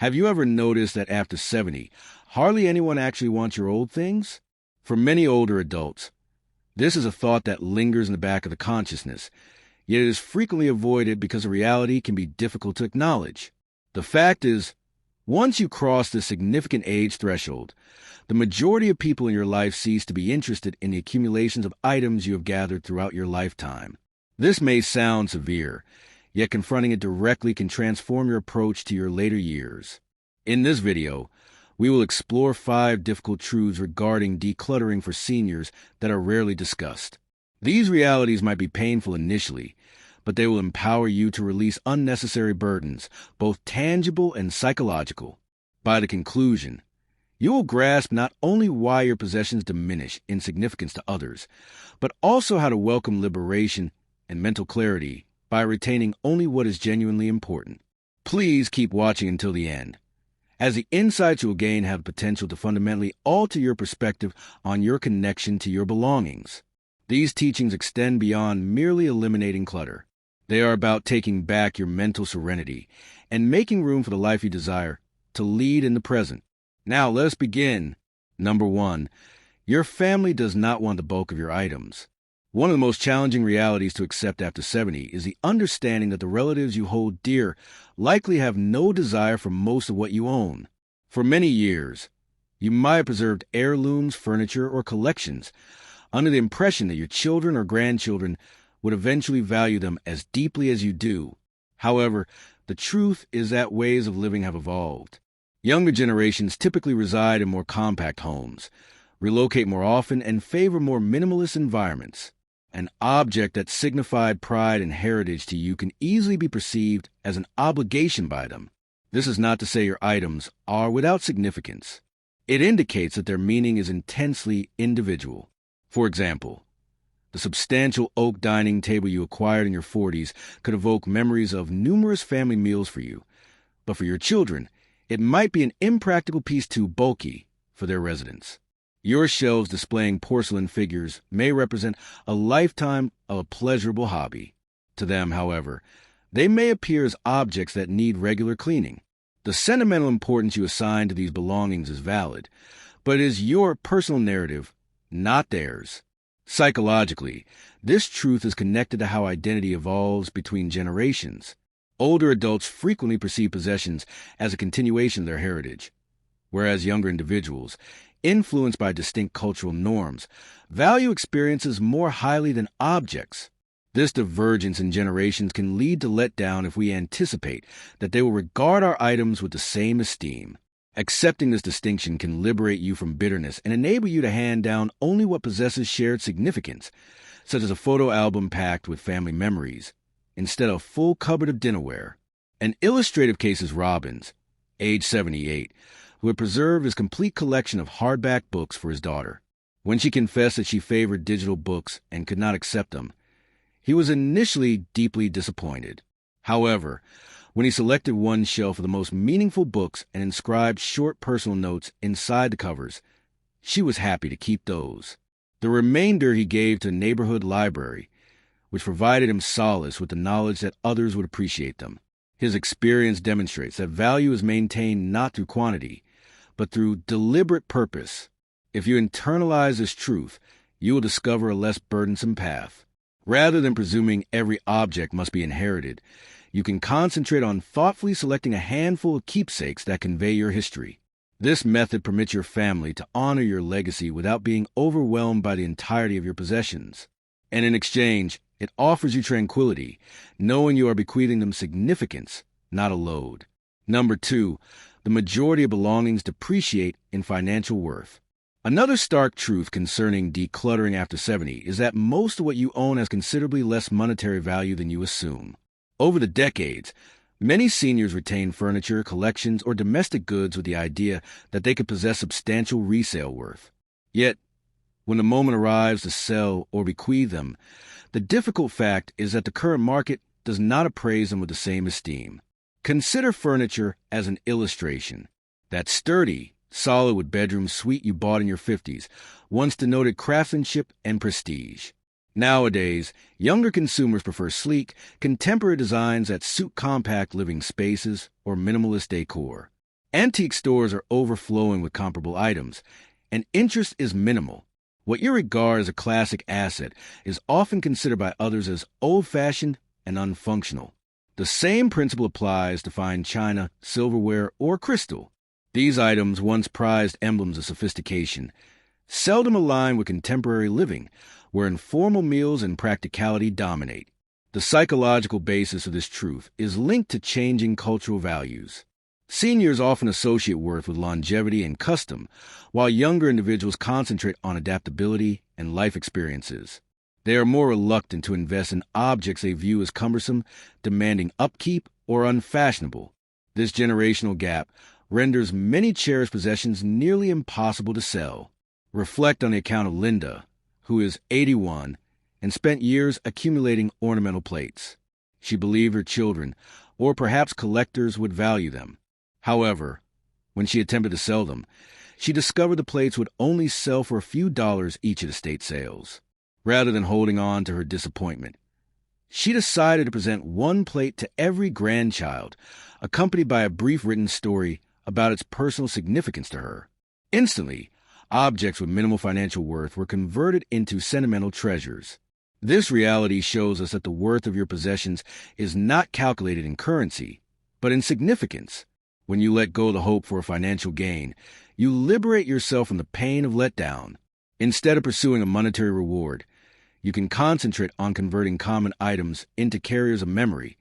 Have you ever noticed that after 70, hardly anyone actually wants your old things? For many older adults, this is a thought that lingers in the back of the consciousness, yet it is frequently avoided because the reality can be difficult to acknowledge. The fact is, once you cross this significant age threshold, the majority of people in your life cease to be interested in the accumulations of items you have gathered throughout your lifetime. This may sound severe, yet confronting it directly can transform your approach to your later years. In this video, we will explore 5 difficult truths regarding decluttering for seniors that are rarely discussed. These realities might be painful initially, but they will empower you to release unnecessary burdens, both tangible and psychological. By the conclusion, you will grasp not only why your possessions diminish in significance to others, but also how to welcome liberation and mental clarity by retaining only what is genuinely important. Please keep watching until the end, as the insights you will gain have potential to fundamentally alter your perspective on your connection to your belongings. These teachings extend beyond merely eliminating clutter. They are about taking back your mental serenity and making room for the life you desire to lead in the present. Now, let's begin. Number 1, your family does not want the bulk of your items. One of the most challenging realities to accept after 70 is the understanding that the relatives you hold dear likely have no desire for most of what you own. For many years, you might have preserved heirlooms, furniture, or collections under the impression that your children or grandchildren would eventually value them as deeply as you do. However, the truth is that ways of living have evolved. Younger generations typically reside in more compact homes, relocate more often, and favor more minimalist environments. An object that signified pride and heritage to you can easily be perceived as an obligation by them. This is not to say your items are without significance. It indicates that their meaning is intensely individual. For example, the substantial oak dining table you acquired in your 40s could evoke memories of numerous family meals for you, but for your children, it might be an impractical piece too bulky for their residence. Your shelves displaying porcelain figures may represent a lifetime of a pleasurable hobby. To them, however, they may appear as objects that need regular cleaning. The sentimental importance you assign to these belongings is valid, but it is your personal narrative, not theirs. Psychologically, this truth is connected to how identity evolves between generations. Older adults frequently perceive possessions as a continuation of their heritage, whereas younger individuals, influenced by distinct cultural norms, value experiences more highly than objects. This divergence in generations can lead to letdown if we anticipate that they will regard our items with the same esteem. Accepting this distinction can liberate you from bitterness and enable you to hand down only what possesses shared significance, such as a photo album packed with family memories, instead of a full cupboard of dinnerware. An illustrative case is Robbins, age 78, who had preserved his complete collection of hardback books for his daughter. When she confessed that she favored digital books and could not accept them, he was initially deeply disappointed. However, when he selected one shelf of the most meaningful books and inscribed short personal notes inside the covers, she was happy to keep those. The remainder he gave to a neighborhood library, which provided him solace with the knowledge that others would appreciate them. His experience demonstrates that value is maintained not through quantity, but through deliberate purpose. If you internalize this truth, you will discover a less burdensome path. Rather than presuming every object must be inherited, you can concentrate on thoughtfully selecting a handful of keepsakes that convey your history. This method permits your family to honor your legacy without being overwhelmed by the entirety of your possessions. And in exchange, it offers you tranquility, knowing you are bequeathing them significance, not a load. Number 2, the majority of belongings depreciate in financial worth. Another stark truth concerning decluttering after 70 is that most of what you own has considerably less monetary value than you assume. Over the decades, many seniors retain furniture, collections, or domestic goods with the idea that they could possess substantial resale worth. Yet, when the moment arrives to sell or bequeath them, the difficult fact is that the current market does not appraise them with the same esteem. Consider furniture as an illustration. That sturdy, solid-wood bedroom suite you bought in your 50s once denoted craftsmanship and prestige. Nowadays, younger consumers prefer sleek, contemporary designs that suit compact living spaces or minimalist decor. Antique stores are overflowing with comparable items, and interest is minimal. What you regard as a classic asset is often considered by others as old-fashioned and unfunctional. The same principle applies to fine china, silverware, or crystal. These items, once prized emblems of sophistication, seldom align with contemporary living, where informal meals and practicality dominate. The psychological basis of this truth is linked to changing cultural values. Seniors often associate worth with longevity and custom, while younger individuals concentrate on adaptability and life experiences. They are more reluctant to invest in objects they view as cumbersome, demanding upkeep, or unfashionable. This generational gap renders many cherished possessions nearly impossible to sell. Reflect on the account of Linda, who is 81 and spent years accumulating ornamental plates. She believed her children, or perhaps collectors, would value them. However, when she attempted to sell them, she discovered the plates would only sell for a few dollars each at estate sales. Rather than holding on to her disappointment, she decided to present one plate to every grandchild, accompanied by a brief written story about its personal significance to her. Instantly, objects with minimal financial worth were converted into sentimental treasures. This reality shows us that the worth of your possessions is not calculated in currency, but in significance. When you let go of the hope for a financial gain, you liberate yourself from the pain of letdown. Instead of pursuing a monetary reward, you can concentrate on converting common items into carriers of memory,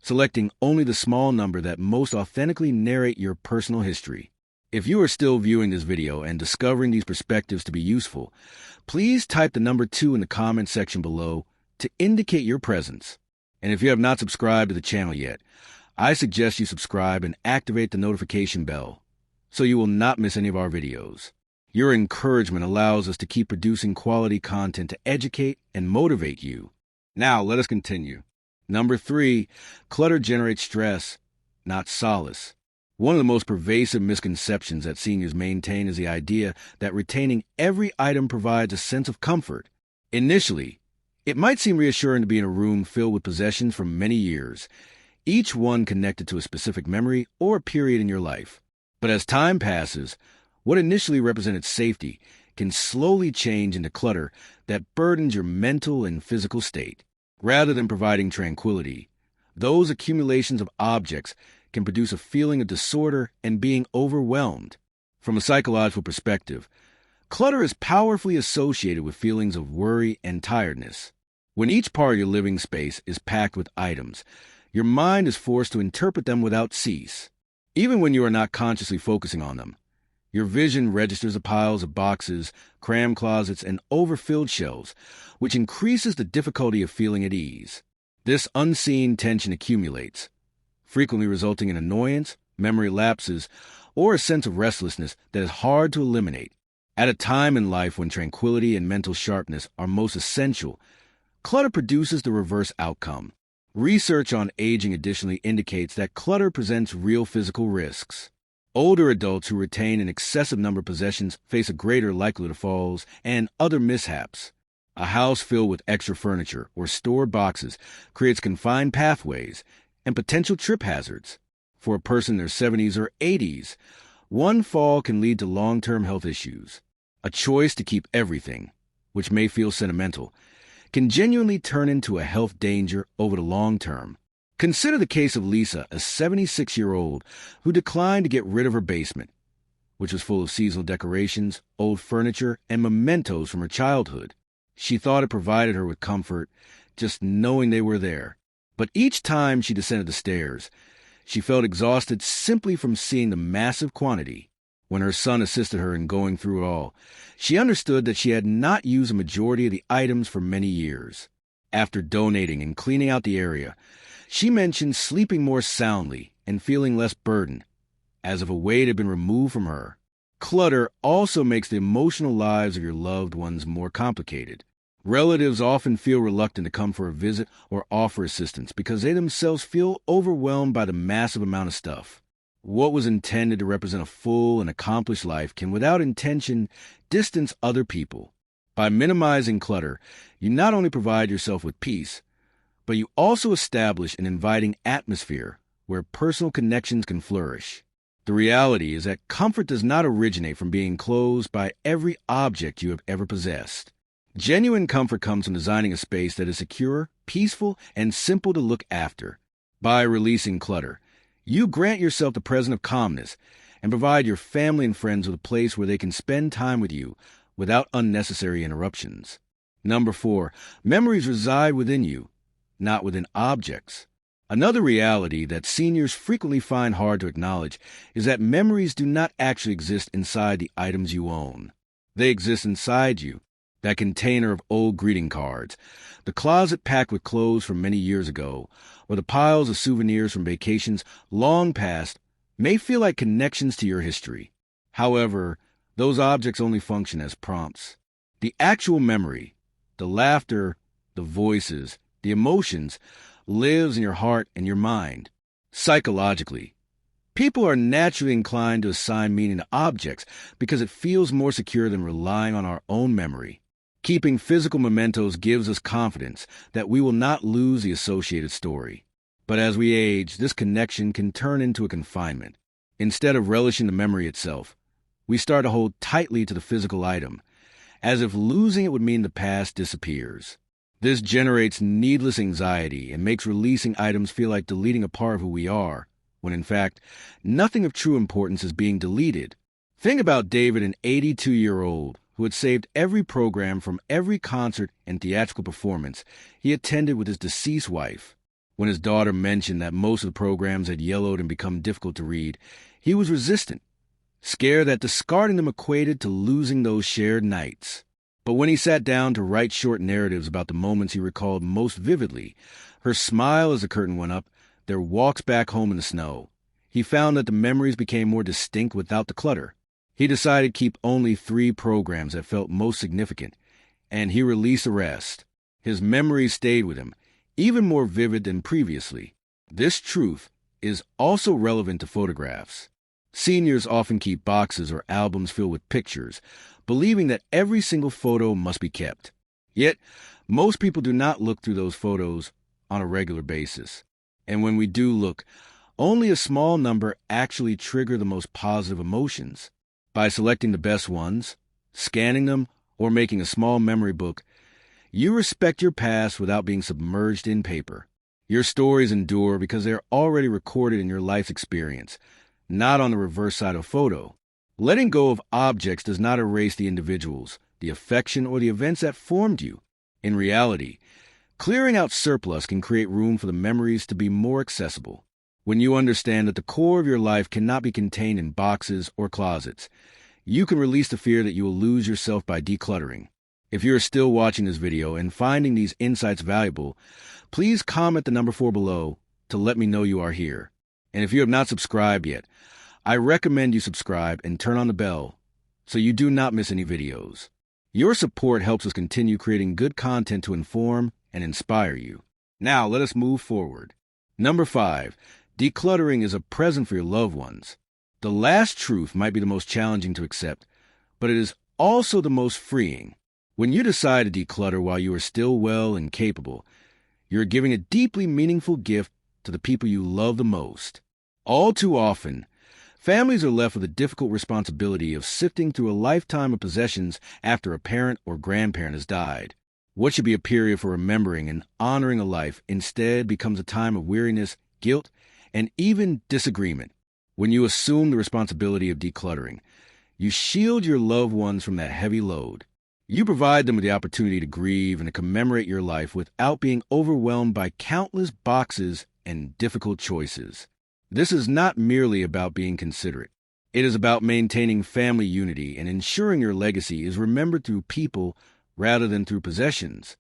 selecting only the small number that most authentically narrate your personal history. If you are still viewing this video and discovering these perspectives to be useful, please type the number 2 in the comment section below to indicate your presence. And if you have not subscribed to the channel yet, I suggest you subscribe and activate the notification bell so you will not miss any of our videos. Your encouragement allows us to keep producing quality content to educate and motivate you. Now, let us continue. Number 3, clutter generates stress, not solace. One of the most pervasive misconceptions that seniors maintain is the idea that retaining every item provides a sense of comfort. Initially, it might seem reassuring to be in a room filled with possessions from many years, each one connected to a specific memory or a period in your life. But as time passes, what initially represented safety can slowly change into clutter that burdens your mental and physical state. Rather than providing tranquility, those accumulations of objects can produce a feeling of disorder and being overwhelmed. From a psychological perspective, clutter is powerfully associated with feelings of worry and tiredness. When each part of your living space is packed with items, your mind is forced to interpret them without cease. Even when you are not consciously focusing on them, your vision registers the piles of boxes, crammed closets, and overfilled shelves, which increases the difficulty of feeling at ease. This unseen tension accumulates, frequently resulting in annoyance, memory lapses, or a sense of restlessness that is hard to eliminate. At a time in life when tranquility and mental sharpness are most essential, clutter produces the reverse outcome. Research on aging additionally indicates that clutter presents real physical risks. Older adults who retain an excessive number of possessions face a greater likelihood of falls and other mishaps. A house filled with extra furniture or stored boxes creates confined pathways and potential trip hazards. For a person in their 70s or 80s, one fall can lead to long-term health issues. A choice to keep everything, which may feel sentimental, can genuinely turn into a health danger over the long term. Consider the case of Lisa, a 76-year-old who declined to get rid of her basement, which was full of seasonal decorations, old furniture, and mementos from her childhood. She thought it provided her with comfort, just knowing they were there. But each time she descended the stairs, she felt exhausted simply from seeing the massive quantity. When her son assisted her in going through it all, she understood that she had not used a majority of the items for many years. After donating and cleaning out the area, she mentioned sleeping more soundly and feeling less burdened, as if a weight had been removed from her. Clutter also makes the emotional lives of your loved ones more complicated. Relatives often feel reluctant to come for a visit or offer assistance because they themselves feel overwhelmed by the massive amount of stuff. What was intended to represent a full and accomplished life can, without intention, distance other people. By minimizing clutter, you not only provide yourself with peace, but you also establish an inviting atmosphere where personal connections can flourish. The reality is that comfort does not originate from being enclosed by every object you have ever possessed. Genuine comfort comes from designing a space that is secure, peaceful, and simple to look after. By releasing clutter, you grant yourself the presence of calmness and provide your family and friends with a place where they can spend time with you without unnecessary interruptions. Number 4, memories reside within you, not within objects. Another reality that seniors frequently find hard to acknowledge is that memories do not actually exist inside the items you own. They exist inside you. That container of old greeting cards, the closet packed with clothes from many years ago, or the piles of souvenirs from vacations long past may feel like connections to your history. However, those objects only function as prompts. The actual memory, the laughter, the voices, the emotions, lives in your heart and your mind. Psychologically, people are naturally inclined to assign meaning to objects because it feels more secure than relying on our own memory. Keeping physical mementos gives us confidence that we will not lose the associated story. But as we age, this connection can turn into a confinement. Instead of relishing the memory itself, we start to hold tightly to the physical item, as if losing it would mean the past disappears. This generates needless anxiety and makes releasing items feel like deleting a part of who we are, when in fact, nothing of true importance is being deleted. Think about David, an 82-year-old who had saved every program from every concert and theatrical performance he attended with his deceased wife. When his daughter mentioned that most of the programs had yellowed and become difficult to read, he was resistant, scared that discarding them equated to losing those shared nights. But when he sat down to write short narratives about the moments he recalled most vividly, her smile as the curtain went up, their walks back home in the snow, he found that the memories became more distinct without the clutter. He decided to keep only 3 programs that felt most significant, and he released the rest. His memories stayed with him, even more vivid than previously. This truth is also relevant to photographs. Seniors often keep boxes or albums filled with pictures, believing that every single photo must be kept. Yet, most people do not look through those photos on a regular basis. And when we do look, only a small number actually trigger the most positive emotions. By selecting the best ones, scanning them, or making a small memory book, you respect your past without being submerged in paper. Your stories endure because they are already recorded in your life's experience, not on the reverse side of a photo. Letting go of objects does not erase the individuals, the affection, or the events that formed you. In reality, clearing out surplus can create room for the memories to be more accessible. When you understand that the core of your life cannot be contained in boxes or closets, you can release the fear that you will lose yourself by decluttering. If you are still watching this video and finding these insights valuable, please comment the number 4 below to let me know you are here. And if you have not subscribed yet, I recommend you subscribe and turn on the bell so you do not miss any videos. Your support helps us continue creating good content to inform and inspire you. Now, let us move forward. Number 5, decluttering is a present for your loved ones. The last truth might be the most challenging to accept, but it is also the most freeing. When you decide to declutter while you are still well and capable, you're giving a deeply meaningful gift to the people you love the most. All too often, families are left with the difficult responsibility of sifting through a lifetime of possessions after a parent or grandparent has died. What should be a period for remembering and honoring a life instead becomes a time of weariness, guilt, and even disagreement. When you assume the responsibility of decluttering, you shield your loved ones from that heavy load. You provide them with the opportunity to grieve and to commemorate your life without being overwhelmed by countless boxes and difficult choices. This is not merely about being considerate. It is about maintaining family unity and ensuring your legacy is remembered through people rather than through possessions.